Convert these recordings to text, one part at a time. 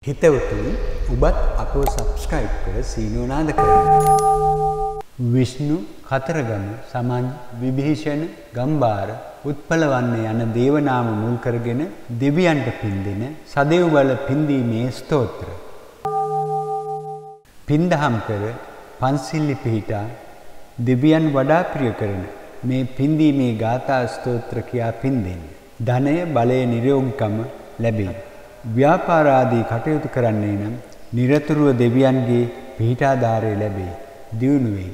හිතවතුනි ඔබත් අපව සබ්ස්ක්‍රයිබ් කර සීනෝ නාද කරන්න. විෂ්ණු කතරගම සමන් විභීෂණ ගම්බාර උත්පලවන්න යන දේවනාම මුල් කරගෙන දෙවියන්ට පින් දෙන සදෙව් බල පින්දීමේ ස්තෝත්‍ර. පින්දහම් කර පන්සිල්ලි පිහිටා දෙවියන් වඩා ප්‍රිය කරන මේ පින්දීමේ ගාථා ස්තෝත්‍ර කියා පින් දෙන්න. ධනය බලය නිරෝගීකම ලැබේ. ව්‍යාපාර ආදී කටයුතු කරන්නේ නම් නිරතුරුව දෙවියන්ගේ පිහිටාධාරය ලැබේ. දියුණු වේ.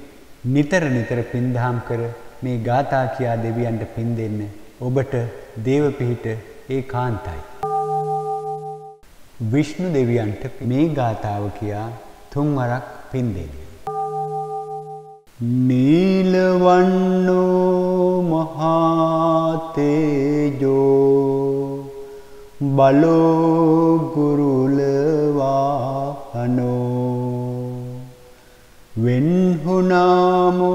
නිතර නිතර පින්දහම් කර මේ ගාථා කියා දෙවියන්ට පින් දෙන්න ඔබට දේව පිහිට ඒකාන්තයි. විෂ්ණු දෙවියන්ට මේ ගාථාව කියා තුන්වරක් පින් දෙන්න. නීලවන්නෝ මහා තේජෝ බලෝ ගුරුලවාහනෝ වෙන්හුනාමෝ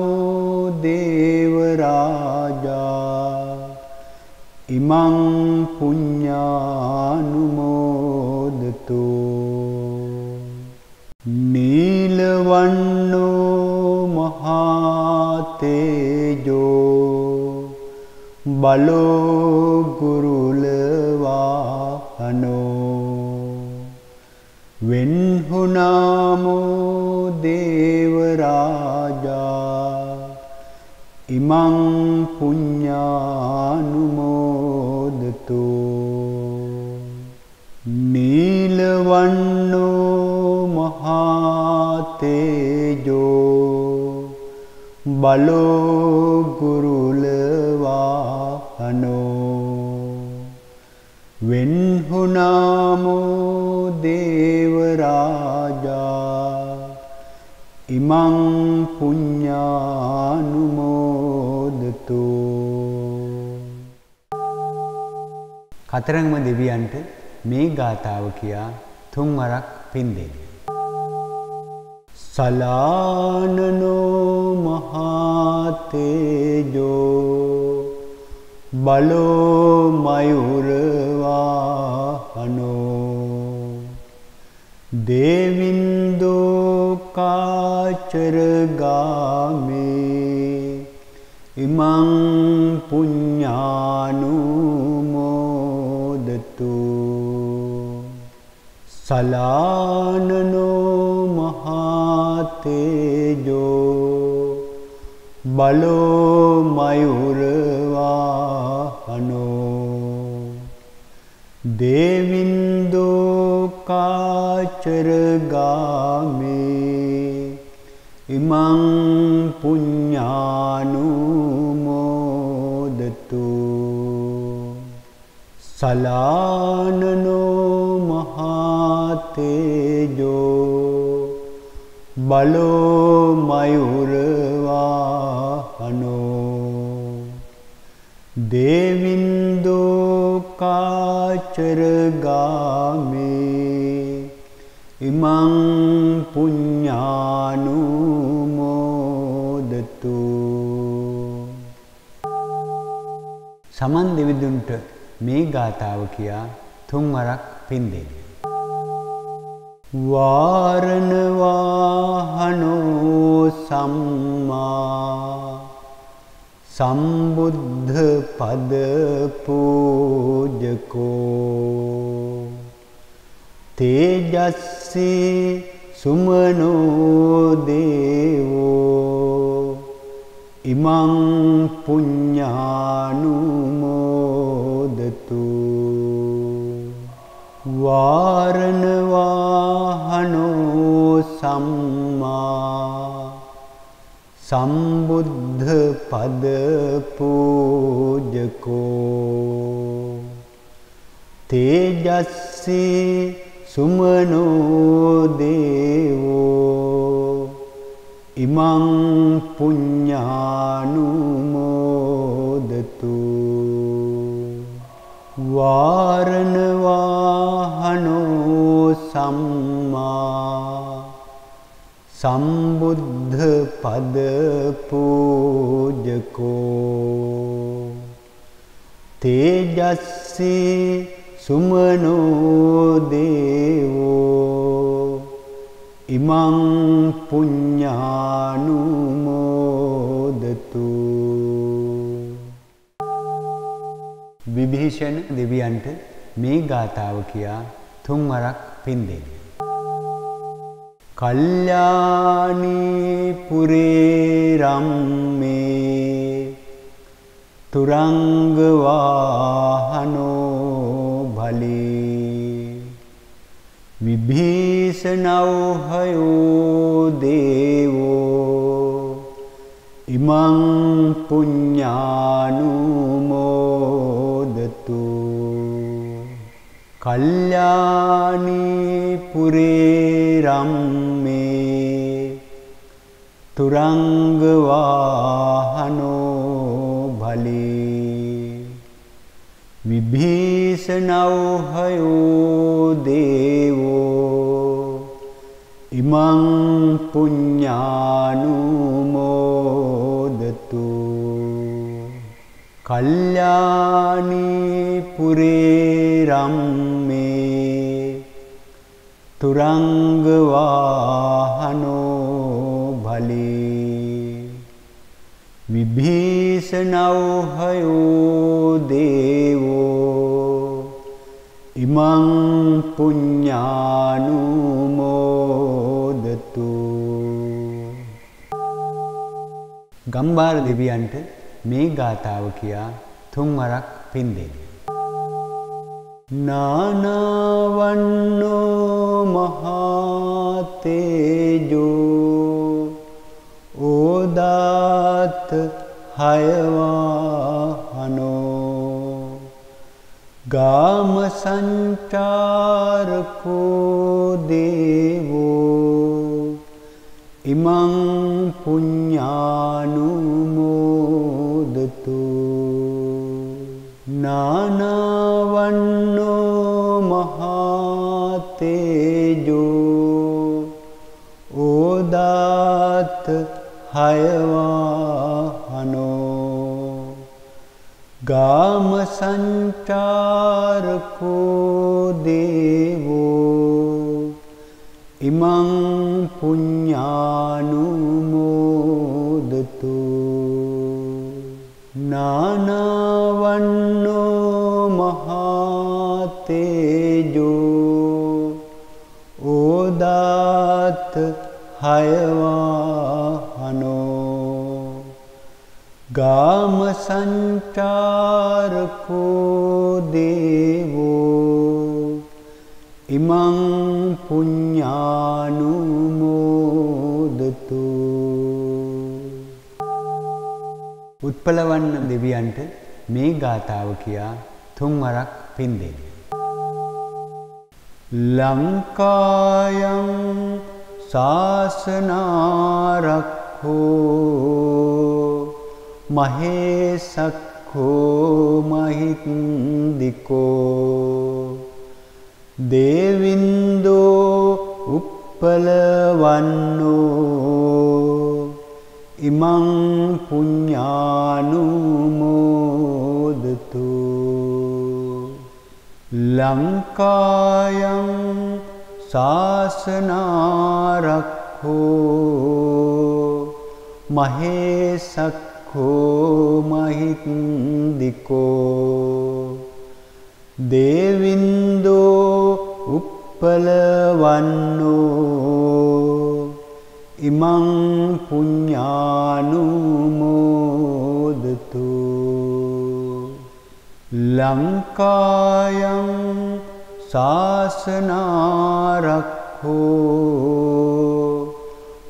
දේවරාජා ඉමං පුඤ්ඤානුමෝදතු නීලවන්නෝ මහා තේජෝ බලෝ ගුරුලවාහනෝ වෙන්හුනාමෝ දේවරාජා ඉමං පුඤ්ඤානුමෝදතු නීලවන්නෝ මහා තේජෝ බලෝ ගුරුලවාහනෝ වෙන්හුනාමෝ දේවරාජා ඉමං පුඤ්ඤානුමෝදතු. කතරගම දෙවියන්ට මේ ගාථාව කියා තුන්වරක් පින් දෙන්න. සලානනෝ මහා තේජෝ බලෝ මයුරවාහනෝ දේවින්දෝ කාචරගාමේ ඉමං පුඤ්ඤානුමෝදතු සලානනෝ මහා තේජෝ බලෝ මයුරවාහනෝ දේවින්දෝ කාචරගාමේ ඉමං පුඤ්ඤානුමෝදතු සලානනෝ මහා තේජෝ බලෝ මයුරවාහනෝ දේවින්දෝ කාචරගාමේ ඉමං පුඤ්ඤානුමෝදතු. සමන් දෙවිඳුන්ට මේ ගාථාව කියා තුන්වරක් පින් දෙන්න. වාරණවාහනෝ සම්මා සම්බුද්ධ පද පූජකෝ තේජස්සේ සුමනෝ දේවෝ ඉමං පුඤ්ඤානුමෝදතු වාරණවාහනෝ සම්මා සම්බුද්ධ පද පූජකෝ තේජස්සේ සුමනෝ දේවෝ ඉමං පුඤ්ඤානුමෝදතු වාරණවාහනෝ සම්මා සම්බුද්ධ පද පූජකෝ තේජස්සේ සුමනෝ දේවෝ ඉමං පුඤ්ඤානුමෝදතු. විභීෂණ දෙවියන්ට මේ ගාථාව කියා තුන්වරක් පින් දෙන්න. කල්යාණී පුරේ රම්මේ තුරංග වාහනෝ බලී විභීෂණෞහයෝ දේවෝ ඉමං පුඤ්ඤානුමෝදතු. කල්යාණී පුරේ රම්මේ තුරංග වාහනෝ බලී විභීෂණෞහයෝ දේවෝ ඉමං පුඤ්ඤානුමෝදතු. කල්යාණී පුරේ රම්මේ තුරංග වාහනෝ බලී විභීෂණෞහයෝ දේවෝ ඉමං පුඤ්ඤානුමෝදතු. ගම්බාර දෙවියන්ට මේ ගාථාව කියා තුන්වරක් පින් දෙන්න. නානවන්නෝ මහතේජෝ ඕදාත හයවාහනෝ ගාම සංචාරකෝ දේවෝ ඉමං පුඤ්ඤානුමෝදතු. නානවන්නෝ මහතේජෝ ඕදාත හයවාහනෝ ගාම සංචාරකෝ දේවෝ ඉමං පුඤ්ඤානුමෝදතු. නානවන්නෝ මහතේජෝ ඕදාත හයවාහනෝ ගාම සංචාරකෝ දේවෝ ඉමං පුඤ්ඤානුමෝදතු. උත්පලවන්න දෙවියන්ට මේ ගාථාව කියා තුන්වරක් පින් දෙන්න. ලංකායං ශාසනාරක්ඛෝ මහේසක්ඛෝ මහින්දිකෝ දේවින්දෝ උප්පලවන්නෝ ඉමං පුඤ්ඤානුමෝදතු. ලංකායං ශාසනාරක්ඛෝ මහේසක්ඛෝ මහින්දිකෝ දේවින්දෝ උප්පලවන්නෝ ඉමං පුඤ්ඤානුමෝදතු. ලංකායං ශාසනාරක්ඛෝ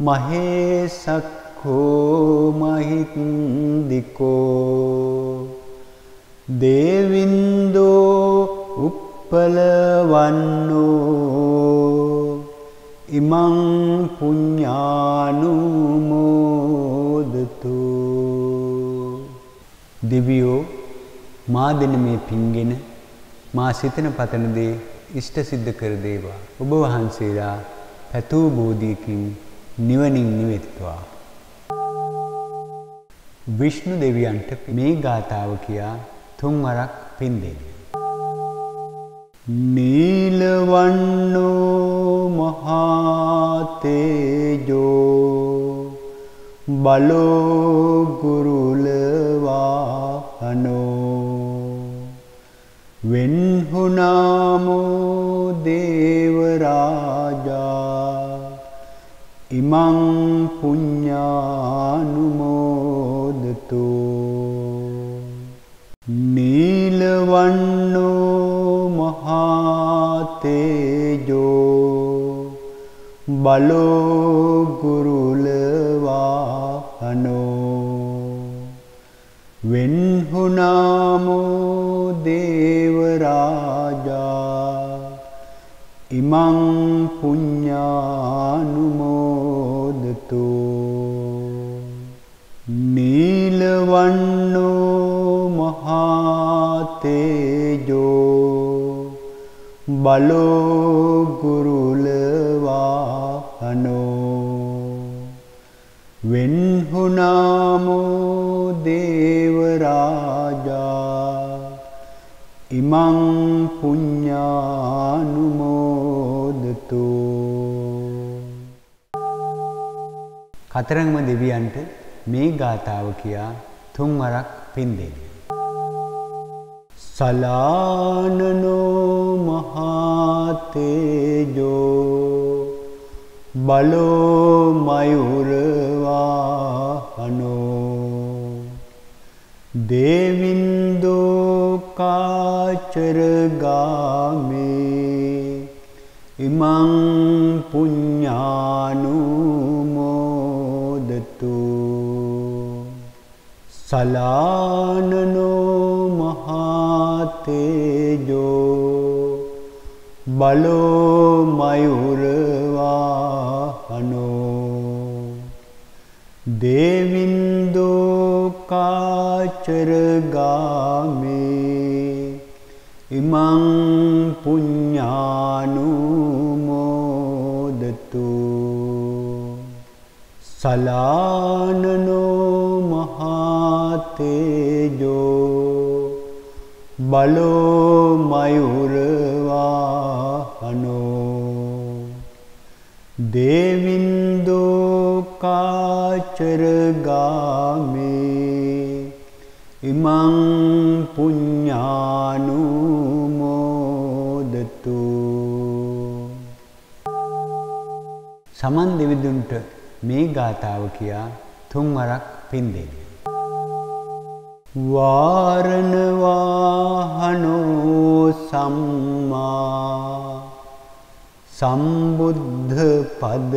මහේසක්ඛෝ මහින්දිකෝ දේවින්දෝ උප්පලවන්නෝ ඉමං පුඤ්ඤානුමෝදතු. දිව්‍යෝ මා දෙන මේ පින්ගෙන මා සිතන පතන දේ ඉෂ්ට සිද්ධ කර දේවා. ඔබ වහන්සේලා පැතූ බෝධියකින් නිවනින් නිවෙත්වා. විෂ්ණු දෙවියන්ට මේ ගාථාව කියා තුන්වරක් පින් දෙන්න. නීලවන්නෝ මහතේ බලෝ ගුරුලවාහනෝ වෙන්හුනාමෝ දේවරාජා ඉමං පුඤ්ඤානුමෝදතු නීලවන්නෝ මහතේජෝ බලෝ ගුරුලවාහනෝ වෙන්හුනාමෝ දේවරාජා ඉමං පුඤ්ඤානුමෝදතු නීලවන්නෝ මහතේජෝ බලෝ ගුරුලවාහනෝ වෙන්හුනාමෝ දේවරාජා ඉමං පුඤ්ඤානුමෝදතු කතරගම දෙවියන්ට මේ ගාථාව කියා තුන්වරක් පින් දෙන්න. සලානනෝ මහතේජෝ බලෝ මයුරවාහනෝ දේවින්දෝ කාචරගාමේ ඉමං පුඤ්ඤානුමෝදතු සලානනෝ මහතේජෝ බලෝ මයුරවාහනෝ දේවින්දෝ කාචරගාමේ ඉමං පුඤ්ඤානුමෝදතු සලානනෝ මහතේජෝ බලෝ මයුරවාහනෝ දේවින්දෝ කාචරගාමේ ඉමං පුඤ්ඤානුමෝදතු සමන් දෙවිඳුන්ට මේ ගාථාව කියා තුන්වරක් පින් දෙන්න. වාරණවාහනෝ සම්මා සම්බුද්ධ පද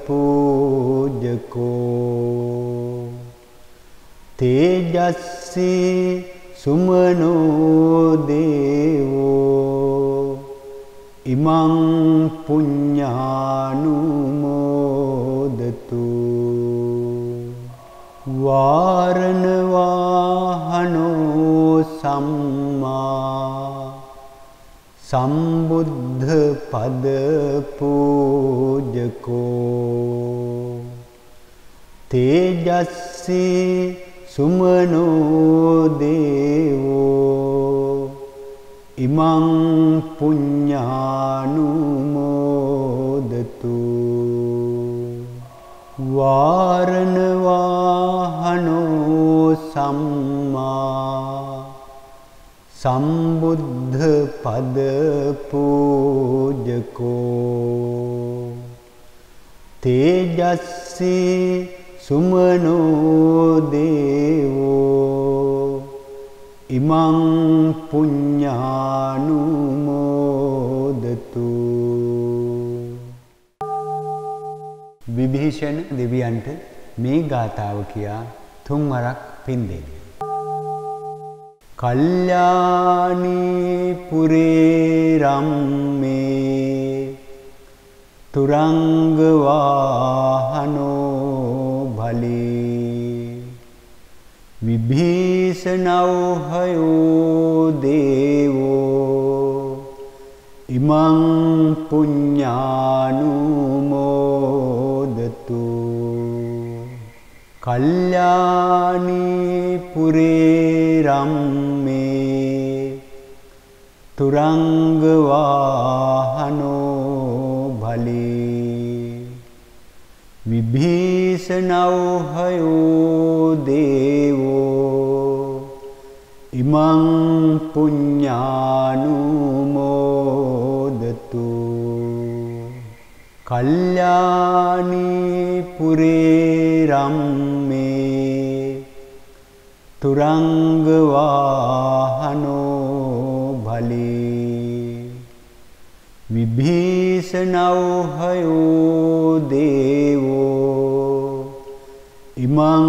පූජකෝ තේජස්සී සුමනෝ දේවෝ ඉමං පුඤ්ඤානුමෝදතු වාරණවාහනෝ සම්මා සම්බුද්ධ පද පූජකෝ තේජස්සී සුමනෝ දේවෝ ඉමං පුඤ්ඤානුමෝදතු වාරණවාහනෝ සම්මා සම්බුද්ධ පද පූජකෝ තේජස්සී සුමනෝ දේවෝ ඉමං පුඤ්ඤානුමෝදතු විභීෂණ දෙවියන්ට මේ ගාථාව කියා තුන්වරක් පින් දෙන්න. කල්යාණී පුරේ රම්මේ තුරංග වාහනෝ භලී විභීෂණෞහයෝ දේවෝ ඉමං පුඤ්ඤානුමෝදතු කල්යාණී පුරේ රම්මේ තුරංග වාහනෝ භලී විභීෂණව්හයෝ දේවෝ ඉමං පුඤ්ඤානුමෝදතු කල්යාණී පුරේ රම්මේ තුරංග වාහනෝ බලී විභීෂණව්හයෝ දේවෝ ඉමං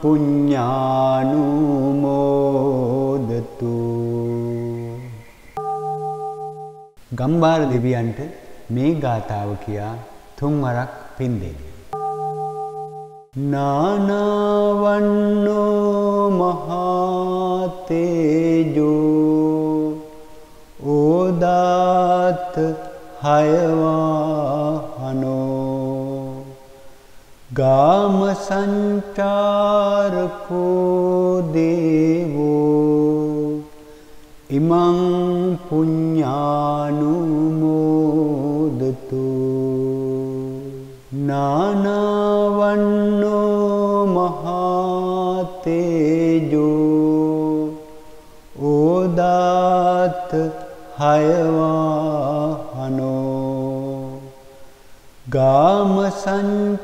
පුඤ්ඤානුමෝදතු ගම්බාර දෙවියන්ට මේ ගාථාව කියා තුන්වරක් පින් දෙන්න. නානවන්නෝ මහා තේජෝ ඕදාත හයවාහනෝ ගාම සංචාරකෝ දේවෝ ඉමං පුඤ්ඤානුමෝදතු නානවන්නෝ මහා තේජෝ ඕදාත හයවාහනෝ ගාම සංචාරකෝ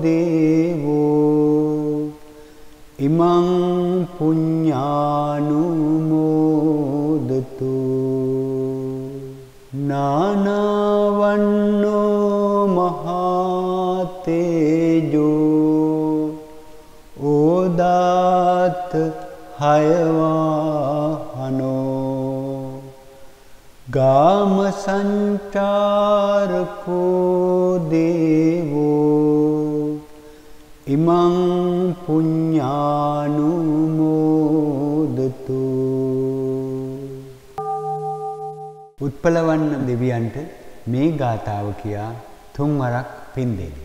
දේවෝ ඉමං පුඤ්ඤානුමෝදතු නානවන්නෝ මහා තේජෝ ඕදාත හයවාහනෝ ගාම සංචාරකෝ දේවෝ ඉමං පුඤ්ඤානුමෝදතු උත්පලවන්න දෙවියන්ට මේ ගාථාව කියා තුන්වරක් පින් දෙන්න.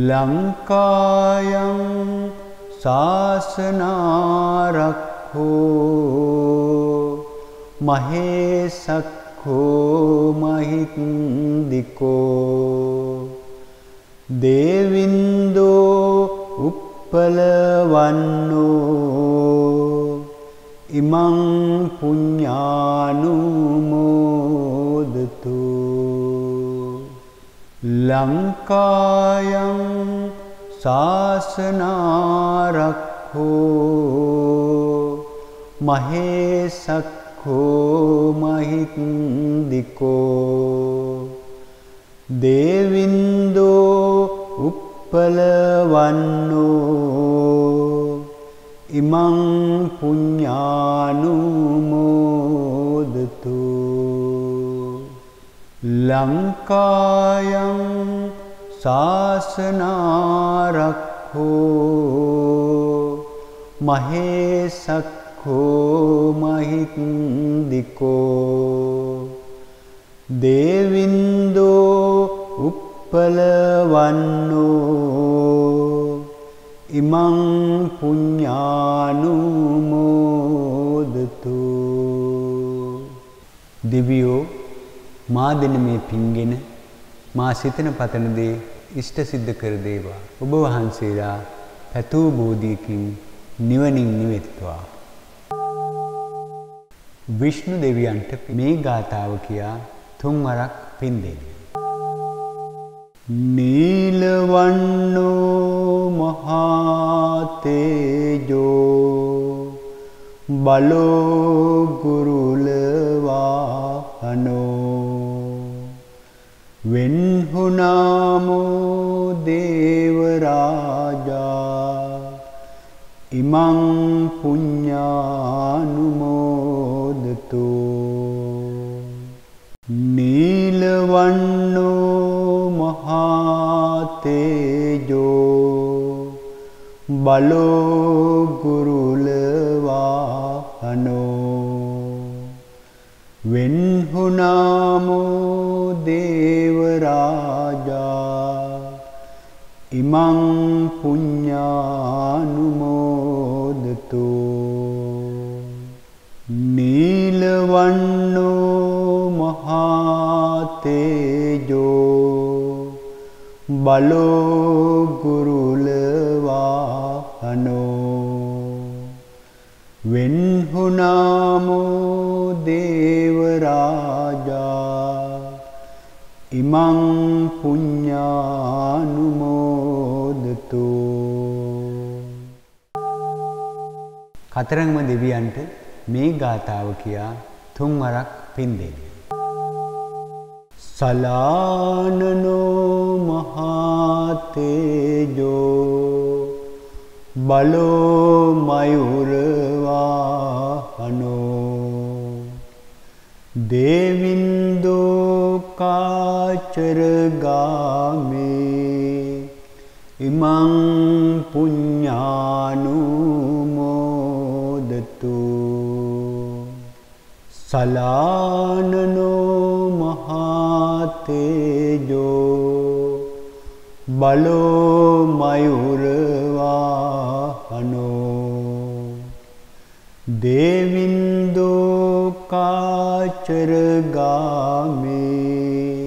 ලංකායං ශාසනාරක්ඛෝ මහේසක්ඛෝ මහින්දිකෝ දේවින්දෝ උප්පලවන්නෝ ඉමං පුඤ්ඤානුමෝදතු ලංකායං ශාසනාරක්ඛෝ මහේසක්ඛෝ මහින්දිකෝ දේවින්දෝ උප්පලවන්නෝ ඉමං පුඤ්ඤානුමෝදතු ලංකායං ශාසනාරක්ඛෝ මහේසක්ඛෝ මහින්දිකෝ දේවින්දෝ උප්පලවන්නෝ ඉමං පුඤ්ඤානුමෝදතු දිව්‍යෝ මා දෙන මේ පින්ගෙන මා සිතන පතන දේ ඉෂ්ට සිද්ධ කර දේවා. ඔබ වහන්සේලා පැතූ බෝධියකින් නිවනින් නිවෙත්වා. විෂ්ණු දෙවියන්ට මේ ගාථාව කියා තුන්වරක් පින් දෙන්න. නීලවන්නෝ මහා තේජෝ බලෝ ගුරුලවාහනෝ වෙන්හුනාමෝ දේවරාජා ඉමං පුඤ්ඤානුමෝදතු නීලවන්නෝ මහා තේජෝ බලෝ ගුරුලවාහනෝ වෙන්හුනාමෝ දේවරාජා ඉමං පුඤ්ඤානුමෝදතු නීලවන්නෝ මහා තේජෝ බලෝ ගුරුල වාහනෝ වෙන්හුනාමෝ දේව රාජා ඉමං පුඤ්ඤානුමෝදතු. කතරගම දෙවියන්ට මේ ගාථාව කියා තුන්වරක් පින් දෙන්න. සලානනෝ මහතේජෝ බලෝ මයුර වාහනෝ දේවින්දෝ කාචර ගාමේ ඉමං පුඤ්ඤානුමෝදතු. සලානනෝ මහතේජෝ බලෝ මයුර වාහනෝ දේවින්දෝ කාචර ගාමේ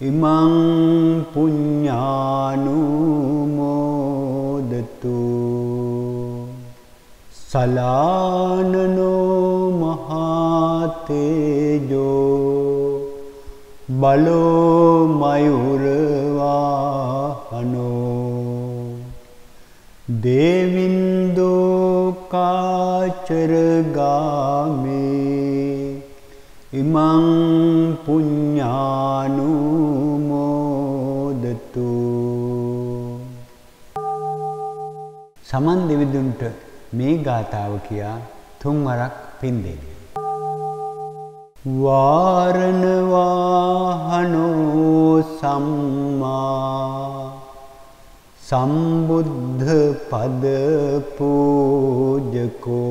ඉමං පුඤ්ඤානුමෝදතු. සලානනෝ මහතේජෝ බලෝ මයුර වාහනෝ දේවින්දෝ කාචර ගාමේ ඉමං පුඤ්ඤානුමෝදතු. සමන් දෙවිඳුන්ට මේ ගාථාව කියා තුන්වරක් පින් දෙන්න. වාරණ වාහනෝ සම්මා සම්බුද්ධ පද පූජකෝ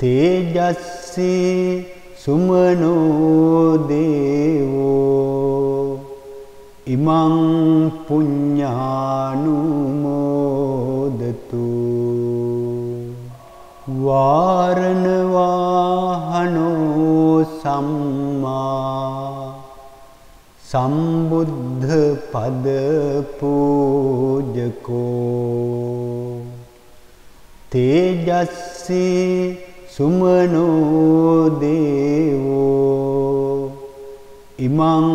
තේජස්සී සුමනෝ දේවෝ ඉමං පුඤ්ඤානුමෝදතු. වාරණ වාහනෝ සම්මා සම්බුද්ධ පද පූජකෝ තේජස්සී සුමනෝ දේවෝ ඉමං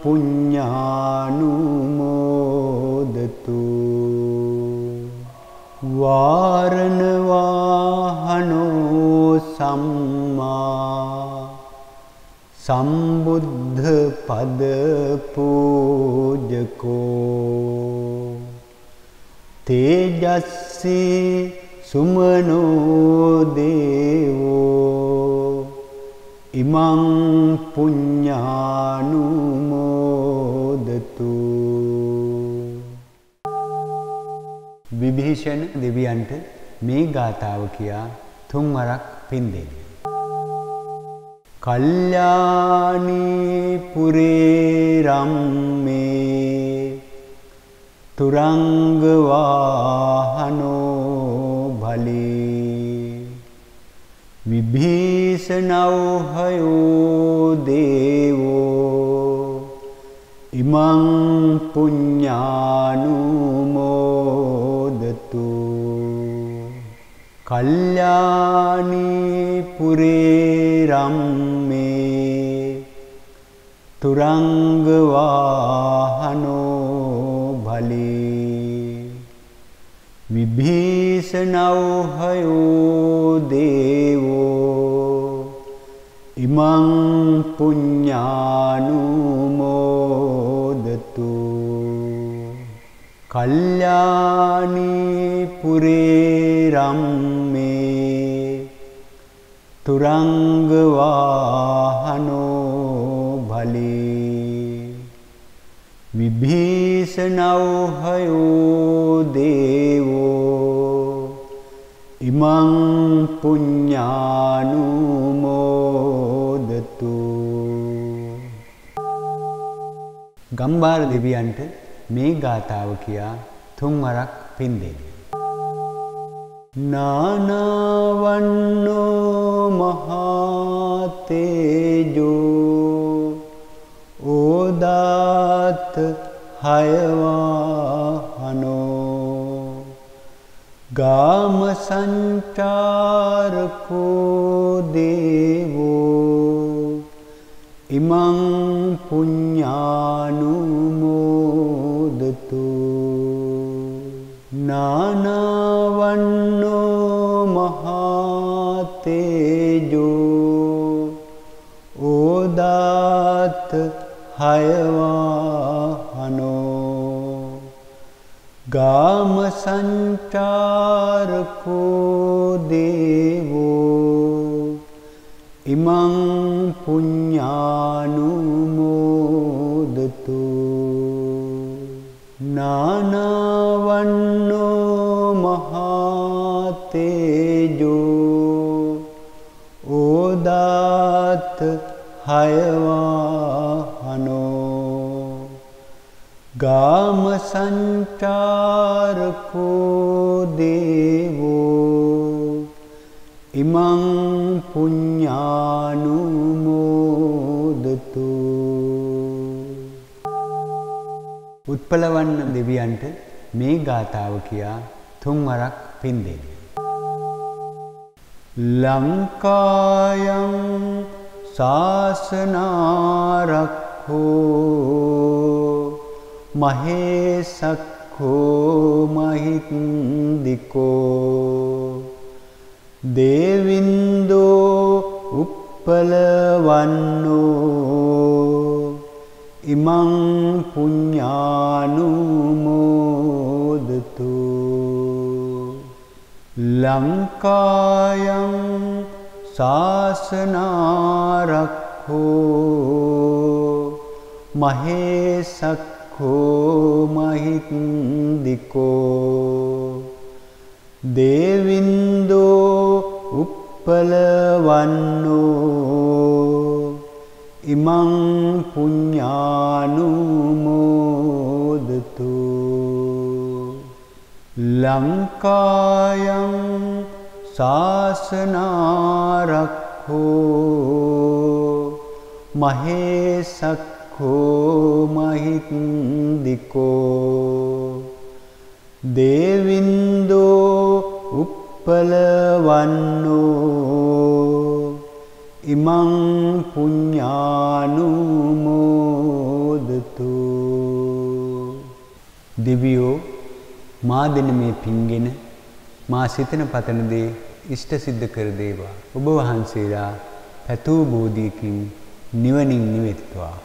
පුඤ්ඤානුමෝදතු. වාරණ වාහනෝ සම්මා සම්බුද්ධ පද පූජකෝ තේජස්සී සුමනෝ දේවෝ ඉමං පුඤ්ඤානුමෝදතු. විභීෂණ දෙවියන්ට මේ ගාථාව කියා තුන්වරක් පින් දෙන්න. කල්යාණී පුරේ රම්මේ තුරංග වාහනෝ බලී විභීෂණෞහයෝ දේවෝ ඉමං පුඤ්ඤානුමෝදතු. කල්යාණී පුරේ රම්මේ තුරංග වාහනෝ බලී විභීෂණෞහයෝ දේවෝ ඉමං පුඤ්ඤානුමෝදතු. කල්යාණී පුරේ රම්මේ තුරංග වාහනෝ බලී විභීෂණෞහයෝ දේවෝ ඉමං පුඤ්ඤානුමෝදතු. ගම්බාර දෙවියන්ට මේ ගාථාව කියා තුන්වරක් පින් දෙන්න. නානවන්නෝ මහතේජෝ ඕදා හයවාහනෝ ගාම සංචාරකෝ දේවෝ ඉමං පුඤ්ඤානුමෝදතු නානවන්නෝ මහතේජෝ ඕදාත හයවාහනෝ ගාම සංචාරකෝ දේවෝ ඉමං පුඤ්ඤානුමෝදතු නානවන්නෝ මහතේජෝ ඕදාත හයවාහනෝ ගාම සංචාරකෝ දේවෝ ඉමං පුඤ්ඤානුමෝදතු. උත්පලවන්න දෙවියන්ට මේ ගාථාව කියා තුන්වරක් පින් දෙන්න. ලංකායං ශාසනාරක්ඛෝ මහේසක්ඛෝ මහින්දිකෝ දේවින්දෝ උප්පලවන්නෝ ඉමං පුඤ්ඤානුමෝදතු ලංකායං ශාසනාරක්ඛෝ මහේසක්ඛෝ මහින්දිකෝ දේවින්දෝ උප්පලවන්නෝ ඉමං පුඤ්ඤානුමෝදතු ලංකායං ශාසනාරක්ඛෝ මහේසක්ඛෝ මහින්දිකෝ දේවින්දෝ උප්පලවන්නෝ ඉමං පුඤ්ඤානුමෝදතු. දෙවියෝ මා දෙන මේ පින්ගෙන මා සිතන පතන දේ ඉෂ්ට සිද්ධ කර දේවා. ඔබ වහන්සේලා පැතූ බෝධියකින් නිවනින් නිවෙත්වා.